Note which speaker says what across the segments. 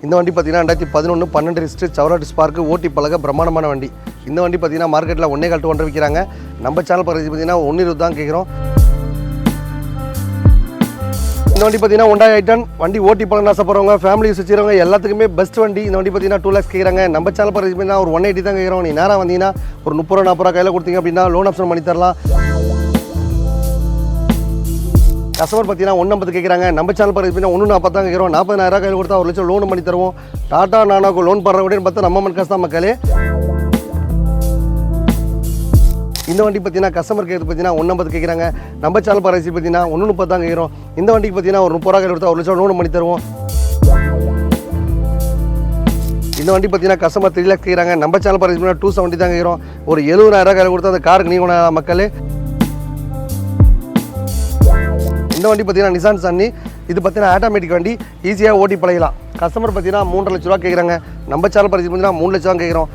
Speaker 1: இந்த வண்டி பார்த்தீங்கன்னா 2011 12 ரிஸ்ட் சவராட் ஸ்பார்க் ஓட்டி பழக பிரம்மாண்டமான வண்டி. இந்த வண்டி பார்த்தீங்கன்னா மார்க்கெட்டில் 1.25 to 1 விற்கிறாங்க. நம்ம சேனல் பரிசு பார்த்தீங்கன்னா 1.20 தான் கேட்குறோம். இந்த வண்டி பார்த்தீங்கன்னா Hyundai i10 வண்டி ஓட்டி பழக ஆசைப்படுறவங்க ஃபேமிலி வச்சுருவங்க எல்லாத்துக்குமே பெஸ்ட் வண்டி. இந்த வண்டி பார்த்தீங்கன்னா 2 lakhs கேட்குறாங்க. நம்ம சேனல் பரிசு பார்த்தீங்கன்னா ஒரு 180 தான் கேட்குறோம். நீ நேராக வந்தீங்கன்னா ஒரு 30 40 கையில் கொடுத்தீங்க அப்படின்னா லோன் ஆப்ஷன் பண்ணி தரலாம். கஸ்டமர் பார்த்தீங்கன்னா 150 கேட்குறாங்க. நம்ம சேனல் பரிசு பார்த்தீங்கன்னா 140 தான் கேட்குறோம். 40,000 கையில் கொடுத்தா 1 லட்சம் லோன் பண்ணி தருவோம். டாடா நானாக்கு லோன் பண்ணுற அப்படின்னு பார்த்தா நம்ம மன்காஸ் தான் மக்களே. இந்த வண்டி பார்த்தீங்கன்னா கஸ்டமர் கேட்குறது பார்த்தீங்கன்னா 150 கேட்குறாங்க. நம்ம சேனல் பரிசு பார்த்தீங்கன்னா 130 தான் கேட்குறோம். இந்த வண்டிக்கு பார்த்தீங்கன்னா ஒரு 30,000 கையில் கொடுத்தா 1 லட்சம் லோன் பண்ணி தருவோம். இந்த வண்டி பார்த்தீங்கன்னா கஸ்டமர் 3 lakhs கேட்குறாங்க. நம்ம சேனல் பரிசு பார்த்தீங்கன்னா 270 தான் கேட்குறோம். ஒரு 70,000 கையில் கொடுத்தா அந்த காருக்கு நீங்கள் மக்களே. இந்த வண்டி பார்த்தீங்கன்னா நிசான் சன்னி. இது பார்த்தீங்கன்னா ஆட்டோமேட்டிக் வண்டி, ஈஸியாக ஓட்டி பழகலாம். கஸ்டமர் பார்த்தீங்கன்னா 3.5 லட்ச ரூபா கேட்குறாங்க. நம்ம சேனல் பரிசு பார்த்தீங்கன்னா 3 லட்சம் தான் கேட்குறோம்.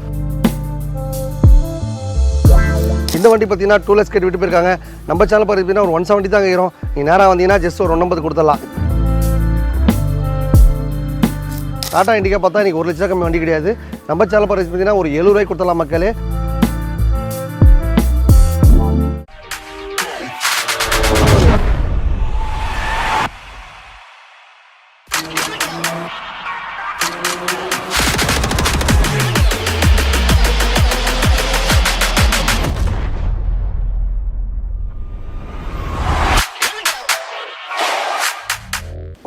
Speaker 1: இந்த வண்டி பார்த்தீங்கன்னா 2 lakhs கேட்டு விட்டு போயிருக்காங்க. நம்ம சேனல் பரிசு பார்த்தீங்கன்னா ஒரு 170 தான் கேட்குறோம். நீ நேராக வந்தீங்கன்னா ஜஸ்ட் ஒரு 150 கொடுத்துடலாம். டாடா இண்டிகா பார்த்தா இன்றைக்கி 1 லட்சம் கம்மி வண்டி கிடையாது. நம்ம சேனல் பரிசு பார்த்தீங்கன்னா ஒரு 70 ரூபாய்க்கு கொடுத்துடலாம் மக்களே.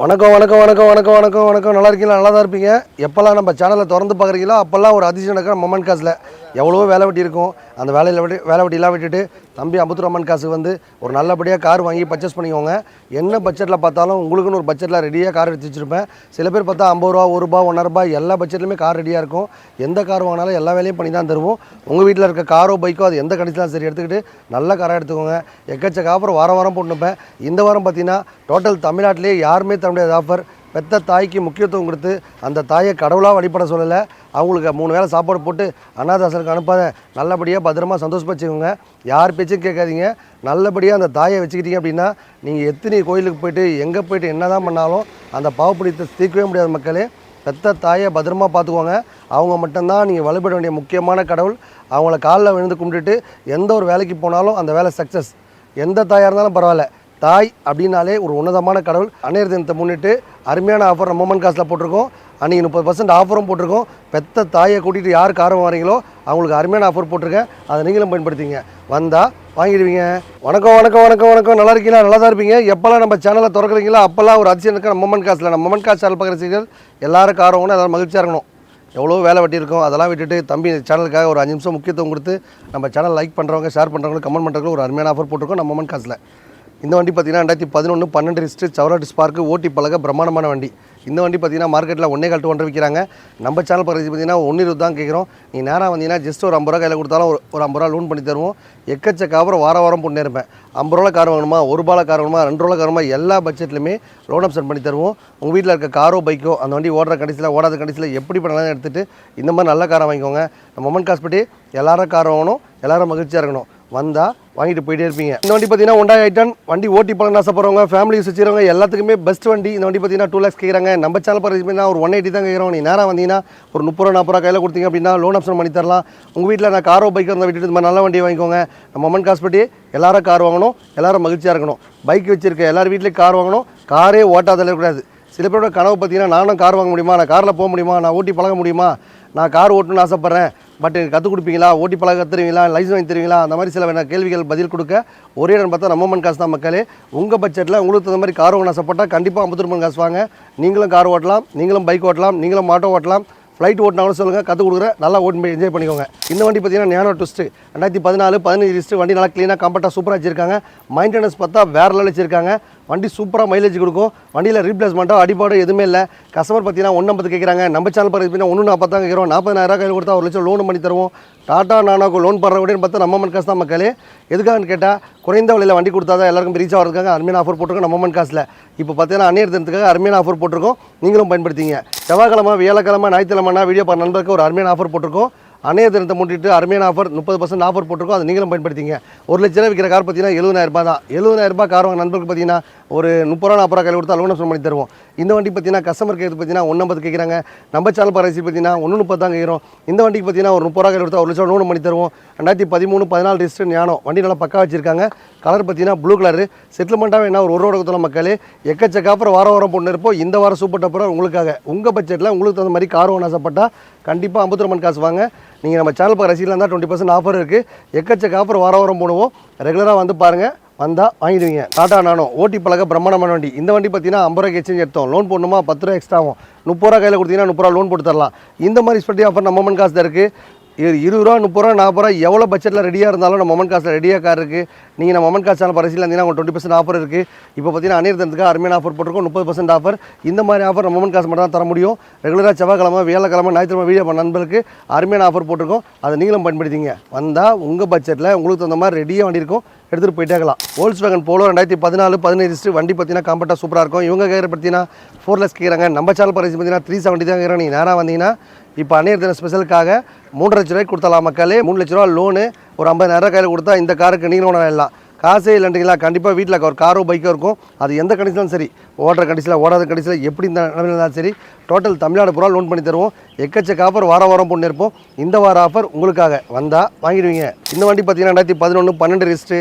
Speaker 1: வணக்கம் வணக்கம் வணக்கம் வணக்கம் வணக்கம் வணக்கம் நல்லா இருக்கீங்களா? நல்லா தான் இருப்பீங்க. எப்போல்லாம் நம்ம சேனலை திறந்து பார்க்குறீங்களோ அப்போல்லாம் ஒரு அதிசயம் நடக்கிற மம்மன் காசில் எவ்வளவோ வேலை வெட்டி இருக்கும். அந்த வேலை வெட்டிலாம் விட்டுட்டு தம்பி அம்பத்தூர் அம்மன் காசுக்கு வந்து ஒரு நல்லபடியாக கார் வாங்கி பர்ச்சேஸ் பண்ணிக்கோங்க. என்ன பட்ஜெட்டில் பார்த்தாலும் உங்களுக்குன்னு ஒரு பட்ஜெட்டில் ரெடியாக கார் எடுத்து வச்சுருப்பேன். சில பேர் பார்த்தா 50 ரூபா, 1 ரூபா, 1.5 ரூபா எல்லா பட்ஜெட்லையுமே கார் ரெடியாக இருக்கும். எந்த கார் வாங்கினாலும் எல்லா வேலையும் பண்ணி தான் தருவோம். உங்கள் வீட்டில் இருக்க காரோ பைக்கோ அது எந்த கண்டிஷனாலும் சரி எடுத்துக்கிட்டு நல்ல காராக எடுத்துக்கோங்க. எக்கச்சக்க ஆஃபர் வாரம் போட்டுப்பேன். இந்த வாரம் பார்த்தீங்கன்னா டோட்டல் தமிழ்நாட்டிலே யாருமே தர முடியாத ஆஃபர். பெத்த தாய்க்கு முக்கியத்துவம் கொடுத்து அந்த தாயை கடவுளாக வழிபட சொல்லலை, அவங்களுக்கு 3 வேளை சாப்பாடு போட்டு அனாதாசனுக்கு அனுப்பாத நல்லபடியாக பத்திரமாக சந்தோஷமாக வச்சுக்கோங்க. யார் பேச்சும் கேட்காதீங்க. நல்லபடியாக அந்த தாயை வச்சுக்கிட்டீங்க அப்படின்னா நீங்கள் எத்தனை கோயிலுக்கு போய்ட்டு எங்கே போய்ட்டு என்ன தான் பண்ணாலும் அந்த பாவப்பிடித்தை தீர்க்கவே முடியாத மக்களே. பெத்த தாயை பத்திரமாக பார்த்துக்கோங்க. அவங்க மட்டும்தான் நீங்கள் வழிபட வேண்டிய முக்கியமான கடவுள். அவங்கள காலில் விழுந்து கும்பிட்டுட்டு எந்த ஒரு வேலைக்கு போனாலும் அந்த வேலை சக்ஸஸ். எந்த தாயாக இருந்தாலும் பரவாயில்ல, தாய் அப்படின்னாலே ஒரு உன்னதமான கடவுள். அன்னையர் தினத்தை முன்னிட்டு அருமையான ஆஃபர் நம்ம மம்மன் காசில் போட்டிருக்கோம். அன்றைக்கி 30% ஆஃபரும் போட்டிருக்கோம். பெத்த தாயை கூட்டிகிட்டு யார் காரம் வரீங்களோ அவங்களுக்கு அருமையான ஆஃபர் போட்டிருக்கேன். அதை நீங்களும் பயன்படுத்திங்க. வந்தால் வாங்கிடுவீங்க. வணக்கம் வணக்கம் வணக்கம் வணக்கம் நல்லா இருக்கீங்களா? நல்லா தான் இருப்பீங்க. எப்போல்லாம் நம்ம சேனலை திறக்கிறீங்களோ அப்போல்லாம் ஒரு அதிசயம் இருக்க நம்ம மம்மன் காசில். நம்ம மம்மன் காசு சேனல் பார்க்குற செய்திகள் எல்லாரும் காரம் வாங்கணும், எல்லாரும் மகிழ்ச்சியாக இருக்கணும். எவ்வளோ வேலை வெட்டி இருக்கும் அதெல்லாம் விட்டுட்டு தம்பி சேனலுக்காக ஒரு 5 நிமிஷம் முக்கியத்துவம் கொடுத்து நம்ம சேனல் லைக் பண்ணுறவங்க, ஷேர் பண்ணுறவங்க, கமெண்ட் பண்ணுறவங்க ஒரு அருமையான ஆஃபர் போட்டிருக்கோம் நம்ம மம்மன் காசில். இந்த வண்டி பார்த்தீங்கன்னா 2011 12 ரிஸ்ட் சவராட் ஸ்பார்க் ஓட்டி பழக பிரம்மாண்டமான வண்டி. இந்த வண்டி பார்த்தீங்கன்னா மார்க்கெட்டில் 1.25 to 1 விற்கிறாங்க. நம்ம சேனல் பரிசு பார்த்தீங்கன்னா 1.20 தான் கேட்குறோம். நீ நேராக வந்தீங்கன்னா ஜஸ்ட் ஒரு 50 ரூபா கையில் கொடுத்தாலும் ஒரு 50 ரூபா லோன் பண்ணி தருவோம். எக்கச்சக்க ஆஃபர் வாரம் போட்டு இருப்பேன். 50 ரூபா கார் வாங்கணுமா, 1 ரூபாய் கார் வாங்கணுமா, 2 ரூபா கார் வாங்கணுமா எல்லா பட்ஜெட்லையுமே லோன் ஆப்ஷன் பண்ணி தருவோம். உங்கள் வீட்டில் இருக்க காரோ பைக்கோ அந்த வண்டி ஓடுற கடைசியில் ஓடாத கடைசியில் எப்படி பண்ணலாம் எடுத்துகிட்டு இந்த மாதிரி நல்ல காரை வாங்கிக்கோங்க. நம்ம மம்மன் காசு பற்றி எல்லாரும் கார் வாங்கணும், எல்லாரும் மகிழ்ச்சியாக இருக்கணும். வந்தால் வாங்கிட்டு போயிட்டே இருப்பீங்க. இந்த வண்டி பார்த்தீங்கன்னா Hyundai i10 வண்டி ஓட்டி பழக ஆசைப்படுறவங்க ஃபேமிலி வச்சுருவங்க எல்லாத்துக்குமே பெஸ்ட் வண்டி. இந்த வண்டி பார்த்தீங்கன்னா 2 lakhs கேட்குறாங்க. நம்ம சேனல் பரிசு பார்த்தீங்கன்னா ஒரு 180 தான் கேட்குறோம். நீ நேராக வந்தீங்கன்னா ஒரு 30 40 கையில் கொடுத்தீங்க அப்படின்னா லோன் ஆப்ஷன் பண்ணி தரலாம். உங்கள் வீட்டில் நான் காரோ பைக்கோ இருந்தால் விட்டுட்டு இந்த மாதிரி நல்ல வண்டியை வாங்கிக்கோங்க. நம்ம மம்மன் காசு பற்றி எல்லாரும் கார் வாங்கணும், எல்லாரும் மகிழ்ச்சியாக இருக்கணும். பைக் வச்சுருக்க எல்லார் வீட்லேயும் கார் வாங்கணும். காரே ஓட்டாதல கூடாது. சில பேரோட கனவு பார்த்தீங்கன்னா நானும் கார் வாங்க முடியுமா, நான் காரில் போக முடியுமா, நான் ஓட்டி பழக முடியுமா, நான் கார் ஓட்டணும்னு ஆசைப்பட்றேன், பட் கற்றுக் கொடுப்பீங்களா, ஓட்டி பழக கற்றுருவீங்களா, லைசன்ஸ் வாங்கி தருவீங்களா, அந்த மாதிரி சில கேள்விகள் பதில் கொடுக்க ஒரே இடம் பார்த்தா நம்ம மம்மன் காசு தான் மக்களே. உங்கள் பட்ஜெட்டில் உங்களுக்கு தகுந்த மாதிரி கார் வாங்க ஆசைப்பட்டால் கண்டிப்பாக 50 ரூபாய் காசு வாங்க. நீங்களும் கார் ஓட்டலாம், நீங்களும் பைக் ஓட்டலாம், நீங்களும் ஆட்டோ ஓட்டலாம், ஃப்ளைட் ஓட்டினாலும் சொல்லுங்கள், கற்றுக் கொடுக்குறேன், நல்லா ஓட்டி போய் என்ஜாய் பண்ணிக்கோங்க. இந்த வண்டி பார்த்தீங்கன்னா நேனோ ட்விஸ்ட் 2014 15 ரிஸ்ட் வண்டி நல்லா க்ளீனாக கம்ஃபர்ட்டாக சூப்பராக வச்சுருக்காங்க. மெயின்டெனன்ஸ் பார்த்தா வேறு லெவலில் வச்சுருக்காங்க. வண்டி சூப்பராக மைலேஜ் கொடுக்கும். வண்டியில் ரீப்ளேஸ்மெண்ட்டோ அடிபாடோ எதுவுமே இல்லை. கஸ்டமர் பார்த்தீங்கன்னா 150 கேட்குறாங்க. நம்ம சேனல் பரிசு பார்த்தீங்கன்னா 140 தான் கேட்குறோம். 40,000 கையில் கொடுத்தா 1 லட்சம் லோன் பண்ணி தருவோம். டாடா நானாக்கு லோன் பண்ணுற அப்படின்னு பார்த்தா நம்ம மம்மன் காசு தான் மக்களே. எதுக்காகன்னு கேட்டால் குறைந்த விலையில் வண்டி கொடுத்தா தான் எல்லாருக்கும் ரீச் ஆகிறதுக்காக அருமையான ஆஃபர் போட்டிருக்கோம் நம்ம மம்மன் காசில். இப்போ பார்த்தீங்கன்னா அன்னையர் தினத்துக்காக அருமையான ஆஃபர் போட்டிருக்கோம். நீங்களும் பயன்படுத்திங்க. செவ்வாய்க்கிழமை, வியாழக்கிழமை, ஞாயிற்றுக்கிழமைனா வீடியோ பார்க்க நண்பருக்கு ஒரு அருமையான ஆஃபர் போட்டிருக்கோம். அன்னையர் தினத்தை முன்னிட்டு அருமையான ஆஃபர் 30% ஆஃபர் போட்டிருக்கோம். அதை நீங்களும் பயன்படுத்திங்க. 1 லட்ச ரூபா விற்கிற கார் பார்த்தீங்கன்னா 70,000 ரூபாய் தான். 70,000 ரூபாய் கார் வாங்க நண்பருக்கு பார்த்தீங்கன்னா ஒரு 30 ரூபா 40 ரூபா கையில் கொடுத்தா லோன் ஆப்ஷன் பண்ணி தருவோம். இந்த வண்டி பார்த்தீங்கன்னா கஸ்டமர் கேட்குறது பார்த்தீங்கன்னா 150 கேட்குறாங்க. நம்ம சேனல் பரைசி பார்த்தீங்கன்னா 130 தான் கேட்குறோம். இந்த வண்டிக்கு பார்த்தீங்கன்னா ஒரு 30 ரூபா கையில் கொடுத்தா 1 லட்சம் லோன் பண்ணி தருவோம். 2013 14 ரிஜிஸ்டர் ஞானோ வண்டி நல்லா பக்கா வச்சிருக்காங்க. கலர் பார்த்தீங்கன்னா ப்ளூ கலரு செட்டில்மெண்ட்டாக என்ன ஒரு 1 ரூபா கொடுத்தலாம் மக்களே. எக்கச்சக்க அப்புறம் வாரம் பொண்ணு இருப்போம். இந்த வாரம் சூப்பர் டப்பரம் உங்களுக்காக உங்கள் பட்ஜெட்டில் உங்களுக்கு தகுந்த மாதிரி கார் ஒன்று ஆசைப்பட்டால் கண்டிப்பாக 50 ரூபாய் காசு வாங்க. நீங்கள் நம்ம சேனல் பார்க்க ரசீதில் இருந்தால் 20% ஆஃபர் இருக்குது. எக்கச்சக்க ஆஃபர் வாரம் போடுவோம். ரெகுலராக வந்து பாருங்கள், வந்தால் வாங்கிடுவீங்க. டாடா நானோ ஓட்டி பழக பிரம்மாண்டமான வண்டி. இந்த வண்டி பார்த்தீங்கன்னா 50 ரூபாய்க்கு எக்ஸ்சேஞ்ச் எடுத்தோம். லோன் போடணுமா 10 ரூபா எக்ஸ்ட்ரா ஆகும். 30 ரூபா கையில் கொடுத்தீங்கன்னா 30 ரூபா லோன் போட்டு தரலாம். இந்த மாதிரி ஸ்பெஷல் ஆஃபர் நம்ம மொமெண்ட் காசு தான் இருக்குது. 20 ரூபா 30 ரூபா 40 ரூபா எவ்வளோ பட்ஜெட்டில் ரெடியாக இருந்தாலும் நம்ம மொமெண்ட் காசில் ரெடியாக கார் இருக்குது. நீங்கள் நம்ம மொமெண்ட் காசு சேனல் பரிசீலில் இருந்தீங்கன்னா உங்களுக்கு 20% ஆஃபர் இருக்குது. இப்போ பார்த்தீங்கன்னா அந்நியத்துக்கு அருமையான ஆஃபர் போட்டிருக்கோம். 30% ஆஃபர். இந்த மாதிரி ஆஃபர் நம்ம மொமெண்ட் காசு மட்டும் தான் தர முடியும். ரெகுலராக செவ்வாய்க்கிழமை வியாழக்கிழமை ஞாயிற்றுக்கிழமை வீடியோ பண்ண நண்பர்களுக்கு அருமையான ஆஃபர் போட்டிருக்கோம். அதை நீங்களும் பயன்படுத்திங்க. வந்தால் உங்கள் பட்ஜெட்டில் உங்களுக்கு தகுந்த மாதிரி ரெடியாக வண்டி இருக்கும், எடுத்துகிட்டு போயிட்டேக்கலாம். Volkswagen Polo 2014 15 வண்டி பார்த்தீங்கன்னா காம்பேக்டாக சூப்பராக இருக்கும். இவங்க கேட்குற பார்த்தீங்கன்னா 4 lakhs கேட்குறாங்க. நம்ம சேனல் பரிசு பார்த்தீங்கன்னா 370 தான் கேட்குறாங்க. நீங்கள் நேராக வந்தீங்கன்னா இப்போ அந்நியர் தின ஸ்பெஷலுக்காக 3.5 லட்ச ரூபாய்க்கு கொடுத்தலாம் மக்களே. 3 லட்ச ரூபா லோனு ஒரு 50,000 கையில் கொடுத்தா இந்த காருக்கு நீங்களும் ஒன்று எல்லாம் காசே இல்லைன்றீங்களா? கண்டிப்பாக வீட்டில் ஒரு காரோ பைக்கோ இருக்கும். அது எந்த கண்டிஷனும் சரி, ஓடுற கண்டிஷனில் ஓடாத கண்டிஷனில் எப்படி இந்த நிலைமையில் இருந்தாலும் சரி, டோட்டல் தமிழ்நாடு பூரா லோன் பண்ணி தருவோம். எக்கச்சக்க ஆஃபர் வாரம் பொண்ணு இருப்போம். இந்த வார ஆஃபர் உங்களுக்காக வந்தால் வாங்கிடுவீங்க. இந்த வண்டி பார்த்தீங்கன்னா 2011 12 ரிஜிஸ்ட்ரு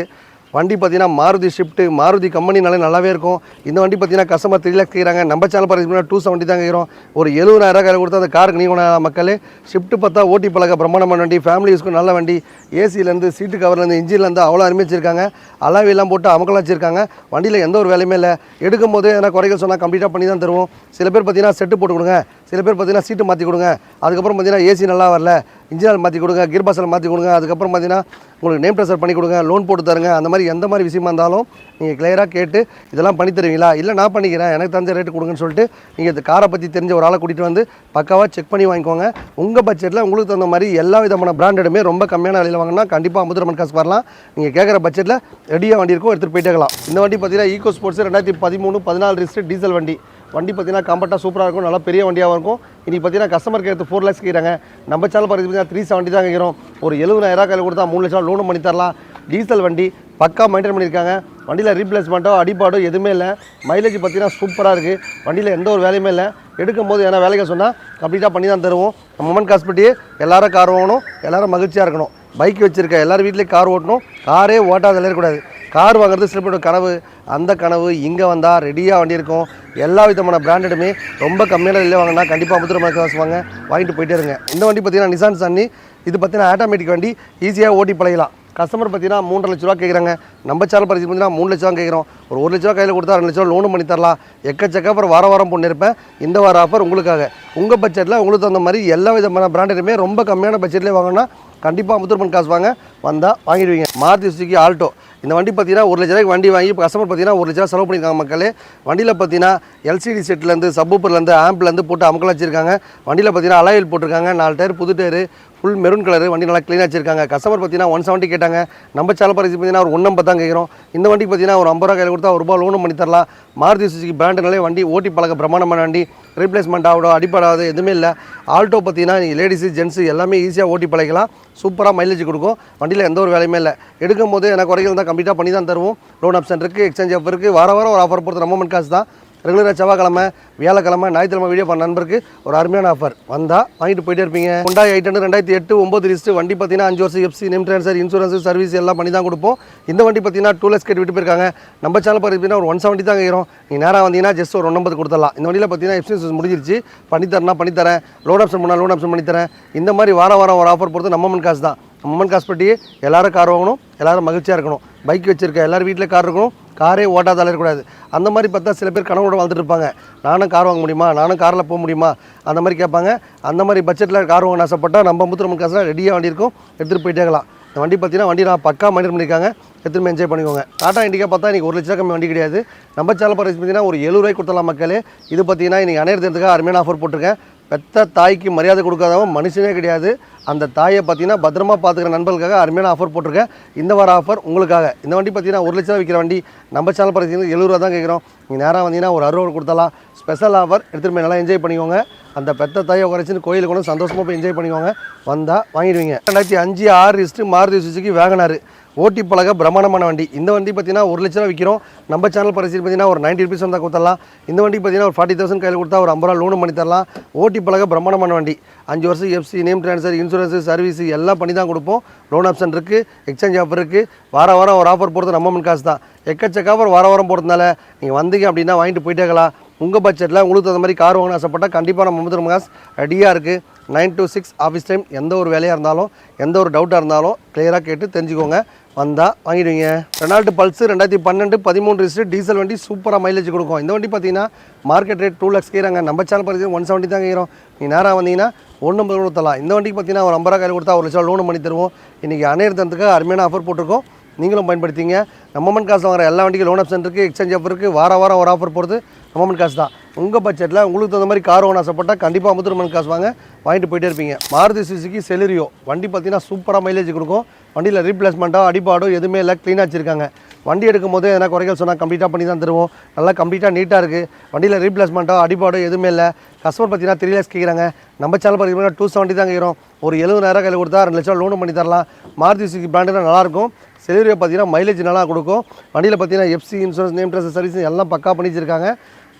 Speaker 1: வண்டி பார்த்தீங்கன்னா மாருதி ஷிஃப்ட்டு. மாருதி கம்பெனினாலே நல்லாவே இருக்கும். இந்த வண்டி பார்த்தீங்கன்னா கஸ்டமர் 3 lakhs கேட்குறாங்க. நம்ம சேனல் பரிசு 270 தான் கேட்குறோம். ஒரு 70,000 கையில் கொடுத்தா அந்த காருக்கு நீங்கள் மக்களே. ஷிஃப்ட்டு பார்த்தா ஓட்டி பழக பிரம்மாண்டமான வண்டி. ஃபேமிலி யூஸ்க்கு நல்ல வண்டி. ஏசிலேருந்து சீட்டு கவர்லேருந்து இன்ஜின்லேருந்து அவ்வளோ அருமையாக வச்சிருக்காங்க. அலாவியெல்லாம் போட்டு அமக்கெல்லாம் வச்சிருக்காங்க. வண்டியில் எந்த ஒரு வேலையுமே இல்லை. எடுக்கும் போது எதனா குறைகள் சொன்னால் கம்ப்ளீட்டாக பண்ணி தான் தருவோம். சில பேர் பார்த்தீங்கன்னா செட்டு போட்டு கொடுங்க, சில பேர் பார்த்தீங்கன்னா சீட்டு மாற்றி கொடுங்க, அதுக்கப்புறம் பார்த்தீங்கன்னா ஏசி நல்லா வரல இன்ஜினியர் மாற்றி கொடுங்க, கியர் பாக்ஸில் மாற்றி கொடுங்க, அதுக்கப்புறம் பார்த்தீங்கன்னா உங்களுக்கு நேம் ட்ரெஸ்ஸர் பண்ணி கொடுங்க, லோன் போட்டு தருங்க. அந்த மாதிரி எந்த மாதிரி விஷயமா இருந்தாலும் நீங்கள் கிளியராக கேட்டு இதெல்லாம் பண்ணி தருவீங்களா? இல்லை நான் பண்ணிக்கிறேன், எனக்கு தெரிஞ்ச ரேட்டு கொடுங்கன்னு சொல்லிட்டு நீங்கள் இந்த காரை பற்றி தெரிஞ்ச ஒரு ஆளை கூட்டிகிட்டு வந்து பக்காவாக செக் பண்ணி வாங்கிக்கோங்க. உங்கள் பட்ஜெட்டில் உங்களுக்கு தகுந்த மாதிரி எல்லா விதமான பிராண்டடுமே ரொம்ப கம்மியான விலையில் வாங்கினா கண்டிப்பாக 50 ரூபாய் காசு வரலாம். நீங்கள் கேட்குற பட்ஜெட்டில் ரெடியாக வண்டி இருக்கும், எடுத்துகிட்டு போயிட்டே இருக்கலாம். இந்த வண்டி பார்த்தீங்கன்னா ஈகோ ஸ்போர்ட்ஸ் 2013 14 ரிஜிஸ்டர் டீசல் வண்டி. வண்டி பார்த்தீங்கன்னா காம்பேக்டாக சூப்பராக இருக்கும், நல்லா பெரிய வண்டியாக இருக்கும். இன்றைக்கி பார்த்தீங்கன்னா கஸ்டமர் கேட்டு 4 lakhs கேட்குறாங்க. நம்ம சேனல் பார்த்தீங்கன்னா 370 தான் கேட்குறோம். ஒரு 70,000 கையில் கொடுத்தா 3 லட்சம் லோனும் பண்ணி தரலாம். டீசல் வண்டி பக்கா மெயின்டைன் பண்ணியிருக்காங்க. வண்டியில் ரீப்ளேஸ்மெண்ட்டோ அடிப்பாடோ எதுவுமே இல்லை. மைலேஜ் பார்த்தீங்கன்னா சூப்பராக இருக்குது. வண்டியில் எந்த ஒரு வேலையுமே இல்லை. எடுக்கும் போது ஏன்னா வேலைக்கு சொன்னால் கம்ப்ளீட்டாக பண்ணி தான் தருவோம். மொமெண்ட் காசு பற்றி எல்லாரும் கார் வாங்கணும், எல்லாரும் மகிழ்ச்சியாக இருக்கணும். பைக் வச்சுருக்க எல்லோரும் வீட்லேயே கார் ஓட்டணும். காரே ஓட்டாத இருக்கக்கூடாது. கார் வாங்குறது சில பேரோட கனவு. அந்த கனவு இங்கே வந்தால் ரெடியாக வண்டி இருக்கும். எல்லா விதமான பிராண்டடுமே ரொம்ப கம்மியான விலையில் வாங்கினா கண்டிப்பாக 50 ரூபாய் காசு வாங்க, வாங்கிட்டு போயிட்டே இருங்க. இந்த வண்டி பார்த்தீங்கன்னா நிசான் சன்னி. இது பார்த்தீங்கன்னா ஆட்டோமேட்டிக் வண்டி, ஈஸியாக ஓட்டி பழகலாம். கஸ்டமர் பார்த்தீங்கன்னா 3.5 லட்ச ரூபா கேட்குறாங்க. நம்ம சேனல் பரிசு பார்த்தீங்கன்னா 3 லட்சம் கேட்குறோம். ஒரு 1 லட்ச ரூபா கையில் கொடுத்தா 2 லட்சம் லோனும் பண்ணி தரலாம். எக்கச்சக்க ஆஃபர் வாரம் பொண்ணு இருப்பேன். இந்த வார ஆஃபர் உங்களுக்காக உங்கள் பட்ஜெட்டில் உங்களுக்கு தகுந்த மாதிரி எல்லா விதமான பிராண்டடுமே ரொம்ப கம்மியான பட்ஜெட்லேயே வாங்கினா கண்டிப்பாக 50 ரூபாய் காசு வாங்க, வந்தால் வாங்கிடுவீங்க. Maruti Suzuki Alto. இந்த வண்டி பார்த்தீங்கன்னா 1 லட்ச ரூபாய்க்கு வண்டி வாங்கி இப்போ கஸ்டமர் பார்த்தீங்கன்னா 1 லட்ச ரூபா செலவு பண்ணியிருக்காங்க மக்களே. வண்டியில் பார்த்தீங்கன்னா எல்சிடி செட்லேருந்து சப்பூப்பர்லேருந்து ஆம்ப்லேருந்து போட்டு அமுக்கெல்லாம் வச்சிருக்காங்க. வண்டியில் பார்த்தீங்கன்னா அலாயில் போட்டிருக்காங்க. 4 டயர் புது டயரு, ஃபுல் மெரூன் கலரு. வண்டி நல்லா க்ளீனாக வச்சிருக்காங்க. கஸ்டமர் பார்த்தீங்கன்னா 170 கேட்டாங்க. நம்ம சேனல் பரிசு பார்த்தீங்கன்னா ஒரு 150 தான் கேட்குறோம். இந்த வண்டிக்கு பார்த்தீங்கன்னா ஒரு 50 ரூபா கையில் கொடுத்தா 1 ரூபா லோனும் பண்ணி தரலாம். மாருதி சுசுகி பிராண்டுனாலே வண்டி ஓட்டி பழக பிரமாண்டமான வண்டி. ரீப்ளேஸ்மெண்ட் ஆகிடும், அடிப்படாது எதுவுமே இல்லை. ஆல்டோ பார்த்தீங்கன்னா நீங்கள் லேடிஸு ஜென்ஸு எல்லாமே ஈஸியாக ஓட்டி பழகலாம். சூப்பராக மைலேஜ் கொடுக்கும். வண்டியில் எந்த ஒரு வேலையுமே இல்லை. எடுக்கும் போது எனக்கு குறைகள் தான் கம்ப்ளீட்டாக பண்ணி தான் தருவோம். லோன் ஆப்ஷன் இருக்குது, எக்ஸ்சேஞ்ச் ஆஃபர் இருக்குது. வாரம் ஒரு ஆஃபர் பொறுத்து நம்ம மொமெண்ட் காசு தான். ரெகுலராக செவ்வாய்க்கிழமை வியாழக்கிழமை ஞாயிற்றுக்கிழமை வீடியோ பண்ண நண்பருக்கு ஒரு அருமையான ஆஃபர் வந்தால் வாங்கிட்டு போயிட்டே இருப்பீங்க. Hyundai i10 2008 9 ரிஜிஸ்டர் வண்டி பார்த்தீங்கன்னா 5 வருஷம் FC name transfer insurance service எல்லாம் பண்ணி தான் கொடுப்போம். இந்த வண்டி பார்த்தீங்கன்னா 2 lakhs கேட்டு விட்டு போயிருக்காங்க. நம்ம சேனல் பார்த்தீங்கன்னா ஒரு 170 தான் கேட்குறோம். நீங்கள் நேராக வந்தீங்கன்னா ஜஸ்ட் ஒரு 150 கொடுத்துடலாம். இந்த வண்டியில் பார்த்தீங்கன்னா எஃப்சி முடிஞ்சிருச்சு. பண்ணித்தரேன், லோன் ஆப்ஷன் பண்ணால் லோன் ஆப்ஷன் பண்ணித்தரேன். இந்த மாதிரி வாரம் ஒரு ஆஃபர் பொறுத்து நம்ம மொமெண்ட் காசு தான். மொமெண்ட் காசு பற்றி எல்லாரும் கார் வாங்கணும், எல்லாரும் மகிழ்ச்சியாக இருக்கணும். பைக் வச்சுருக்க எல்லோரும் வீட்டில் கார் இருக்கணும், காரே ஓட்டாதால இருக்கக்கூடாது. அந்த மாதிரி பார்த்தா சில பேர் கனவோட வாழ்ந்துட்டு இருப்பாங்க. நானும் கார் வாங்க முடியுமா, நானும் காரில் போக முடியுமா, அந்த மாதிரி கேட்பாங்க. அந்த மாதிரி பட்ஜெட்டில் கார் வாங்க ஆசைப்பட்டால் நம்ம 50 ரூபாய் காசுலாம் ரெடியாக வண்டி இருக்கும், எடுத்துகிட்டு போயிட்டே இருக்கலாம். இந்த வண்டி பார்த்தீங்கன்னா வண்டி நான் பக்கா மைண்ட் பண்ணியிருக்காங்க. எடுத்துகிட்டு என்ஜாய் பண்ணிக்கோங்க. டாடா இண்டிகா பார்த்தா இன்றைக்கி 1 லட்சம் கம்மி வண்டி கிடையாது. நம்ம சேனல் பரிசு பார்த்தீங்கன்னா ஒரு 70 ரூபாய்க்கு கொடுத்தலாம் மக்களே. இது பார்த்தீங்கன்னா இன்றைக்கி அனைவருக்காக அருமையான ஆஃபர் போட்டிருக்கேன். பெத்த தாய்க்கு மரியாதை கொடுக்காதவன் மனுஷனே கிடையாது. அந்த தாயை பார்த்தீங்கன்னா பத்திரமா பார்த்துக்கிற நண்பர்களுக்காக அருமையான ஆஃபர் போட்டிருக்கேன். இந்த வார ஆஃபர் உங்களுக்காக. இந்த வண்டி பார்த்தீங்கன்னா 1 லட்சம் விற்கிற வண்டி. நம்ம சேனல் பார்த்தீங்கன்னா 70 ரூபா தான் கேட்குறோம். நீங்கள் நேராக வந்தீங்கன்னா ஒரு 60 ரூபா கொடுத்தலாம். ஸ்பெஷல் ஆஃபர் எடுத்துகிட்டு போய் நல்லா என்ஜாய் பண்ணிக்கோங்க. அந்த பெத்த தாயை குறைச்சின்னு கோயிலுக்கு கொண்டு சந்தோஷமாக போய் என்ஜாய் பண்ணிக்கோங்க. வந்தால் வாங்கிடுவீங்க. 2005 6 ரிஜிஸ்டர் மாருதி சுசுகி வேகனார். ஓட்டி பழக பிரம்மாண்டமான வண்டி. இந்த வண்டி பார்த்தீங்கன்னா 1 லட்ச ரூபா விற்கிறோம். நம்ம சேனல் பரிசு பார்த்தீங்கன்னா ஒரு 90 ருபீஸ் வந்தால் கொடுத்துடலாம். இந்த வண்டி பார்த்தீங்கன்னா ஒரு 40,000 கையில் கொடுத்தா ஒரு 50 ரூபா லோனும் பண்ணி தரலாம். ஓட்டி பழக பிரம்மாண்டமான வண்டி. 5 வருஷம் FC, name transfer, insurance, service எல்லாம் பண்ணி தான் கொடுப்போம். லோன் ஆப்ஷன் இருக்குது, எக்ஸ்சேஞ்ச் ஆஃபர் இருக்குது. வாரம் ஒரு ஆஃபர் போடுறது நம்ம காசு தான். எக்கச்சக்க ஆஃபர் வாரம் போடுறதுனால நீங்கள் வந்தீங்க அப்படின்னா வாங்கிட்டு போயிட்டே இருக்கலாம். உங்கள் பட்ஜெட்டில் உங்களுக்கு தகுந்த மாதிரி கார் வாங்கணும் ஆசைப்பட்டால் கண்டிப்பாக நம்ம முகமது காசு ரெடியாக இருக்குது. 9 to 6 ஆஃபீஸ் டைம். எந்த ஒரு வேலையாக இருந்தாலும் எந்த ஒரு டவுட்டாக இருந்தாலும் கிளியராக கேட்டு தெரிஞ்சுக்கோங்க. வந்தால் வாங்கிடுவீங்க. ரெனால்ட் பல்ஸ் 2012 13 ரிஜிஸ்டர் டீசல் வண்டி. சூப்பராக மைலேஜ் கொடுக்கும். இந்த வண்டி பார்த்தீங்கன்னா மார்க்கெட் ரேட் 2 lakhs கேட்குறாங்க. நம்ம சேனல் பரிசு 170 தான் கேட்குறோம். நீங்கள் நேராக வந்தீங்கன்னா 150 கொடுத்தலாம். இந்த வண்டிக்கு பார்த்தீங்கன்னா ஒரு 50 ரூபா கையில் கொடுத்தா 1 லட்சம் லோனும் பண்ணி தருவோம். இன்றைக்கி அணையத்துக்கு அருமையான ஆஃபர் போட்டிருக்கோம். நீங்களும் பயன்படுத்திங்க. நம்ம காசு வாங்குற எல்லா வண்டிக்கும் லோன் ஆப்ஷன் இருக்குது, எக்ஸ்சேஞ்ச் ஆஃபர் இருக்குது. வாரம் ஒரு ஆஃபர் போடுறது நம்ம காசு தான். உங்கள் பட்ஜெட்டில் உங்களுக்கு தகுந்த மாதிரி கார் வாங்க ஆசைப்பட்டால் கண்டிப்பாக முத்துரமன் காசு வாங்க, வாங்கிட்டு போயிட்டே இருப்பீங்க. மாருதி சுசுகி செலிரியோ வண்டி பார்த்தீங்கன்னா சூப்பராக மைலேஜ் கொடுக்கும். வண்டியில் ரீப்ளேஸ்மெண்ட்டோ அடிப்பாடோ எதுவுமே இல்லை, க்ளீனாக வச்சுருக்காங்க. வண்டி எடுக்கும் போது எதனா குறைகள் சொன்னால் கம்ப்ளீட்டாக பண்ணி தான் தருவோம். நல்லா கம்ப்ளீட்டாக நீட்டாக இருக்குது. வண்டியில் ரீப்ளேஸ்மெண்ட்டோ அடிப்பாடோ எதுவுமே இல்லை. கஸ்டமர் பார்த்தீங்கன்னா 3 lakhs கேட்குறாங்க. நம்ம சேனல் பார்த்தீங்கன்னா 270 தான் கேட்குறோம். ஒரு 70,000 கையில் கொடுத்தா 2 லட்சம் லோனும் பண்ணி தரலாம். மாருதி சுசுகி பிராண்டுனா நல்லாயிருக்கும். செலிரியோ பார்த்தீங்கன்னா மைலேஜ் நல்லா கொடுக்கும். வண்டியில் பார்த்தீங்கன்னா FC, insurance, name transfer, service எல்லாம் பக்கா பண்ணி வச்சிருக்காங்க.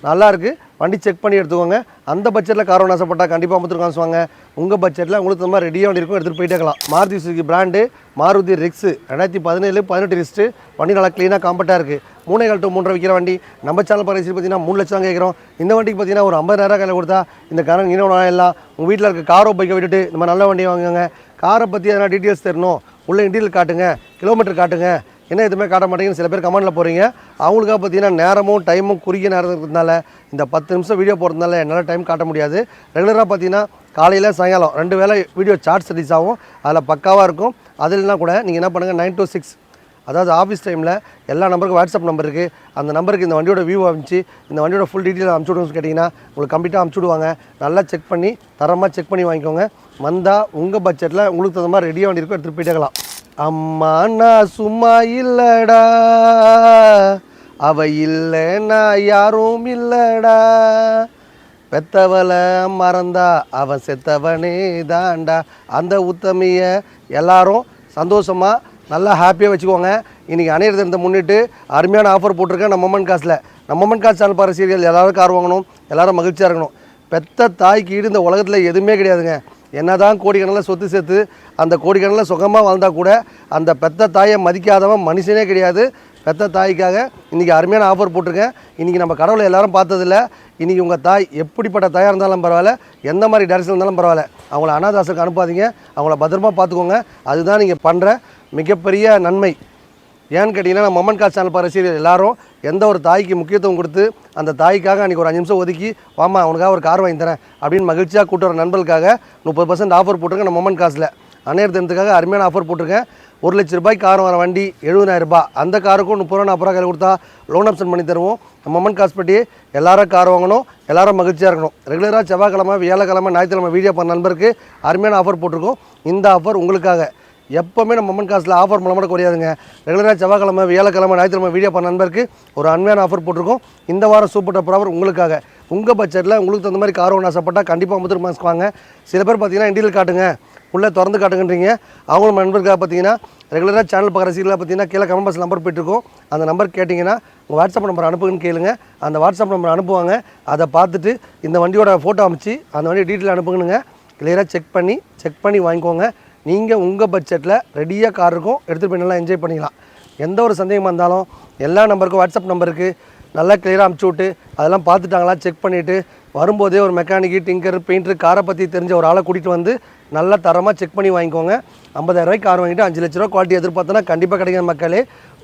Speaker 1: நல்லாயிருக்கு. வண்டி செக் பண்ணி எடுத்துக்கோங்க. அந்த பட்ஜெட்டில் கார் ஒன்று ஆசைப்பட்டால் கண்டிப்பாக முத்துருக்கான்னு வாங்க. உங்கள் பட்ஜெட்டில் உங்களுக்கு இந்த மாதிரி ரெடியாக வண்டி இருக்கும், எடுத்துகிட்டு போயிட்டே இருக்கலாம். Maruti Suzuki brand Maruti rigs 2017 18 wrist. வண்டி நல்லா க்ளீனாக காம்பேக்டாக இருக்குது. 3.5 to 3.5 விற்கிற வண்டி. நம்ம சேனல் பரிசு பார்த்தீங்கன்னா 3 லட்சம் தான் கேட்குறோம். இந்த வண்டிக்கு பார்த்தீங்கன்னா ஒரு 50,000 கையில் கொடுத்தா இந்த காரம் இன்னொன்று எல்லாம் உங்கள் வீட்டில் இருக்க காரோ பைக்கை விட்டுட்டு இந்த மாதிரி நல்ல வண்டியை வாங்குங்க. காரை பற்றி எதனா டீட்டெயில்ஸ் தரணும், உள்ள இன்டீரியல் காட்டுங்க, கிலோமீட்டர் காட்டுங்க, என்ன எதுவுமே காட்ட மாட்டேங்குன்னு சில பேர் கமெண்ட்டில் போகிறீங்க. அவங்களுக்காக பார்த்தீங்கன்னா நேரமும் டைமும் குறுகிய நேரம் இருக்கிறதுனால இந்த 10 நிமிஷம் வீடியோ போகிறதுனால என்னால் டைம் காட்ட முடியாது. ரெகுலராக பார்த்தீங்கன்னா காலையில் சாயங்காலம் 2 வேளை வீடியோ சார்ட்ஸ் ரிலீஸ் ஆகும். அதில் பக்காவாக இருக்கும். அதில்னா கூட நீங்கள் என்ன பண்ணுங்கள், 9 to 6 அதாவது ஆஃபீஸ் டைமில் எல்லா நம்பருக்கும் வாட்ஸ்அப் நம்பர் இருக்குது. அந்த நம்பருக்கு இந்த வண்டியோட வியூ அனுப்பிச்சு இந்த வண்டியோட ஃபுல் டீட்டெயில் அனுப்பிச்சி விடுவோம்னு கேட்டிங்கன்னா உங்களுக்கு கம்ப்ளீட்டாக அனுப்பிச்சி விடுவாங்க. நல்லா செக் பண்ணி தரமாக செக் பண்ணி வாங்கிக்கோங்க. வந்தால் உங்கள் பட்ஜெட்டில் உங்களுக்கு தகுந்த மாதிரி ரெடியாக வண்டி இருக்கும், எடுத்துகிட்டு போயிட்டே இருக்கலாம். அம்மா நான் சும்மா இல்லடா, அவ இல்லைன்னா யாரும் இல்லடா, பெத்தவளை மறந்தா அவன் செத்தவனே தாண்டா. அந்த உத்தமிய எல்லாரும் சந்தோஷமாக நல்லா ஹாப்பியாக வச்சுக்கோங்க. இன்றைக்கி அணையர் தினத்தை முன்னிட்டு அருமையான ஆஃபர் போட்டிருக்கேன் நம்ம மொமெண்ட் காசில். நம்ம மொமெண்ட் காசு சேனல் பாரு சீரியல் எல்லோரும் கார் வாங்கணும், எல்லோரும் மகிழ்ச்சியாக இருக்கணும். பெத்த தாய்க்கு ஈடு இந்த உலகத்தில் எதுவுமே கிடையாதுங்க. என்ன தான் கோடிக்கணக்கில் சொத்து சேர்த்து அந்த கோடிக்கணக்கில் சுகமாக வாழ்ந்தால் கூட அந்த பெத்த தாயை மதிக்காதவன் மனுஷனே கிடையாது. பெத்த தாய்க்காக இன்றைக்கி அருமையான ஆஃபர் போட்டிருக்கேன். இன்றைக்கி நம்ம கடவுளை எல்லோரும் பார்த்ததில்ல. இன்றைக்கி உங்கள் தாய் எப்படிப்பட்ட தாயாக இருந்தாலும் பரவாயில்ல, எந்த மாதிரி டேரக்ஷன் இருந்தாலும் பரவாயில்ல, அவங்கள அனாதாசருக்கு அனுப்பாதீங்க. அவங்கள பத்திரமா பார்த்துக்கோங்க. அதுதான் நீங்கள் பண்ணுற மிகப்பெரிய நன்மை. ஏன்னு கேட்டிங்கன்னா நம்ம மொமெண்ட் காசு சேனல் பாரு சீரியல் எல்லோரும் எந்த ஒரு தாய்க்கு முக்கியத்துவம் கொடுத்து அந்த தாய்க்காக அன்றைக்கி ஒரு 5 நிமிஷம் ஒதுக்கி வாமா அவனுக்காக ஒரு கார் வாங்கி தரேன் அப்படின்னு மகிழ்ச்சியாக கூட்டு வர நண்பர்களுக்காக 30% ஆஃபர் போட்டிருக்கேன் நம்ம மொமெண்ட் காசில். அணையர் தினத்துக்காக அருமையான ஆஃபர் போட்டிருக்கேன். 1 லட்ச ரூபாய்க்கு கார் வர வண்டி 70,000 ரூபாய். அந்த காருக்கும் 30 ரூபா 40 ரூபா கையில் கொடுத்தா லோன் ஆப்ஷன் பண்ணி தருவோம். நம்ம மொமெண்ட் காசு பற்றி எல்லாரும் கார் வாங்கணும், எல்லாரும் மகிழ்ச்சியாக இருக்கணும். ரெகுலராக செவ்வாய்க்கிழமை, வியாழக்கிழமை, ஞாயிற்றுக்கிழமை வீடியோ பண்ண நண்பருக்கு அருமையான ஆஃபர் போட்டிருக்கோம். இந்த ஆஃபர் உங்களுக்காக. எப்போவுமே நம்ம மொமெண்ட் காசில் ஆஃபர் மூலமாக குறையாதுங்க. ரெகுலராக செவ்வாய்க்கிழமை, வியாழக்கிழமை, ஞாயிற்றுக்கிழமை வீடியோ பண்ண நண்பருக்கு ஒரு அருமையான ஆஃபர் போட்டிருக்கோம். இந்த வாரம் சூப்பர் டாப் ஆஃபர் உங்களுக்காக. உங்கள் பட்ஜெட்டில் உங்களுக்கு தகுந்த மாதிரி கார் ஒன்று ஆசைப்பட்டால் கண்டிப்பாக முத்துரு மாஸ்க் வாங்க. சில பேர் பார்த்தீங்கன்னா இன்டீரியல் காட்டுங்க, உள்ளே திறந்து காட்டுங்கன்றீங்க. அவங்களும் நண்பருக்காக பார்த்தீங்கன்னா ரெகுலராக சேனல் பார்க்குற சீரியலாக பார்த்தீங்கன்னா கீழே கமெண்ட் பாக்ஸ் நம்பர் போய்ட்டுருக்கோம். அந்த நம்பர் கேட்டிங்கன்னா உங்கள் வாட்ஸ்அப் நம்பர் அனுப்புங்கன்னு கேளுங்க. அந்த வாட்ஸ்அப் நம்பர் அனுப்புவாங்க. அதை பார்த்துட்டு இந்த வண்டியோட ஃபோட்டோ அமைச்சு அந்த வண்டியை டீட்டெயில் அனுப்புங்கனுங்க. கிளியராக செக் பண்ணி வாங்கிக்கோங்க. நீங்கள் உங்கள் பட்ஜெட்டில் ரெடியாக கார் இருக்கும், எடுத்துகிட்டு போய் நல்லா என்ஜாய் பண்ணிக்கலாம். எந்த ஒரு சந்தேகமாக இருந்தாலும் எல்லா நம்பருக்கும் வாட்ஸ்அப் நம்பருக்கு நல்லா கிளியராக அனுப்பிச்சி விட்டு அதெல்லாம் பார்த்துட்டாங்களா செக் பண்ணிவிட்டு வரும்போதே ஒரு மெக்கானிக்கு, டிங்கர், பெயிண்டர், காரை பற்றி தெரிஞ்ச ஒரு ஆளை கூட்டிகிட்டு வந்து நல்லா தரமாக செக் பண்ணி வாங்கிக்கோங்க. 50,000 ரூபாய்க்கு கார் வாங்கிட்டு 5 லட்ச ரூபா குவாலிட்டி எதிர்பார்த்தோன்னா கண்டிப்பாக கிடைக்கும் மக்களே.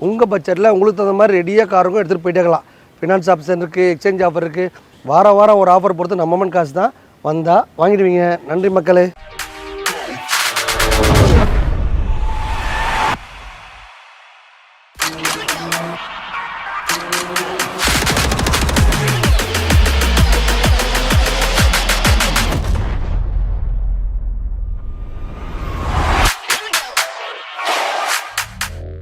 Speaker 1: உங்கள் பட்ஜெட்டில் உங்களுக்கு தகுந்த மாதிரி ரெடியாக காருக்கும் எடுத்துகிட்டு போயிட்டே இருக்கலாம். ஃபினான்ஸ் ஆப்ஷன் இருக்குது, எக்ஸ்சேஞ்ச் ஆஃபர் இருக்குது. வாரம் ஒரு ஆஃபர் பொறுத்து நம்ம மொமெண்ட் காசு தான். வந்தால் வாங்கிடுவீங்க. நன்றி மக்களே.